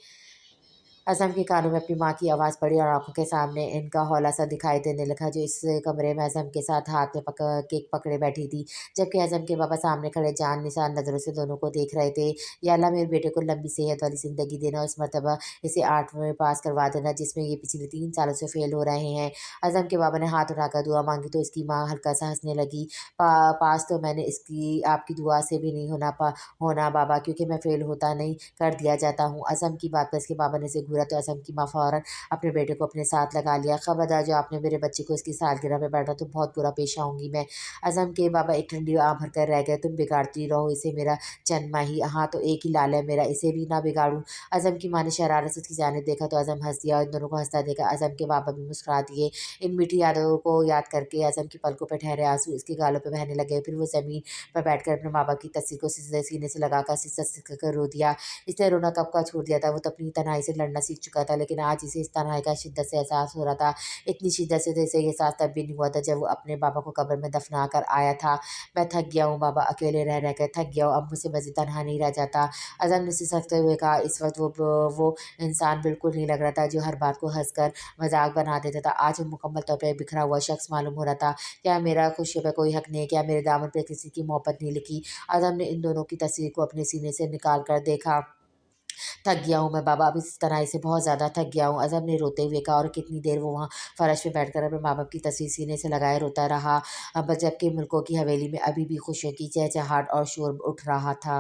असम के कानों में अपनी माँ की आवाज़ पड़ी और आंखों के सामने इनका हौला सा दिखाई देने लगा, जो इस कमरे में अज़म के साथ हाथ में केक पकड़े बैठी थी, जबकि अज़म के बाबा सामने खड़े जान निसार नज़रों से दोनों को देख रहे थे। या अल्लाह मेरे बेटे को लंबी सेहत वाली ज़िंदगी देना और इस मरतबा इसे 8वीं में पास करवा देना, जिसमें ये पिछले 3 सालों से फेल हो रहे हैं। अज़म के बाबा ने हाथ उठाकर दुआ मांगी तो इसकी माँ हल्का सा हंसने लगी। पास तो मैंने इसकी आपकी दुआ से भी नहीं होना बाबा, क्योंकि मैं फेल होता नहीं कर दिया जाता हूँ। असम की बात पर इसके बाबा ने इसे घूरा तो असम की माँ फ़ौरन अपने बेटे को अपने साथ लगा लिया। खबरदार जो आपने मेरे बच्चे को इसकी सालगिरह में बैठा तो बहुत बुरा पेश आऊँगी मैं। असम के बाबा एक ठंडी आह भर कर रह गए। तुम बिगाड़ती रहो इसे, मेरा जन्मा ही हाँ तो एक ही लाल है मेरा, इसे भी ना बिगाड़ूँ। असम की माँ ने शरारत से उसकी जानिब देखा तो असम हंस दिया और इन दोनों को हंसता देखा असम के बाबा भी मुस्कुरा दिए। इन मीठी यादों को याद करके असम की पलकों पर ठहरे आंसू इसके गालों पर बहने लगे। फिर वो ज़मीन पर बैठकर अपने माँ बाप की तस्वीर को सीने से लगाकर सिसक कर रो दिया। इसने रोना कब का छोड़ दिया था। वो तो अपनी तन्हाई से लड़ना सीख चुका था, लेकिन आज इसे इस तन्हाई का शिद्दत से एहसास हो रहा था। इतनी शिद्दत से तो इसे ये एहसास तब भी नहीं हुआ था जब वो अपने बाबा को कब्र में दफना कर आया था। मैं थक गया हूँ बाबा, अकेले रह कर थक गया हूँ, अब मुझसे मज़ीद तन्हा नहीं रह जाता। अज़म ने सिसकते हुए कहा। इस वक्त वो इंसान बिल्कुल नहीं लग रहा था जो हर बात को हंसकर मजाक बना देता था। आज वो मुकम्मल तौर पर बिखरा हुआ शख्स मालूम हो रहा था। क्या मेरा खुशियों पर कोई हक नहीं है? क्या मेरे दामन पर किसी की मोहब्बत नहीं लिखी? अज़म ने इन दोनों की तस्वीर को अपने सीने से निकाल कर देखा। थक गया हूँ मैं बाबा, अब इस तरह से बहुत ज़्यादा थक गया हूँ, अज़म ने रोते हुए कहा। और कितनी देर वो वहाँ फर्श पे बैठकर अपने माँ बाप की तस्वीर सीने से लगाए रोता रहा। अब जबकि मुल्कों की हवेली में अभी भी खुशियों की चहचहाट और शोर उठ रहा था।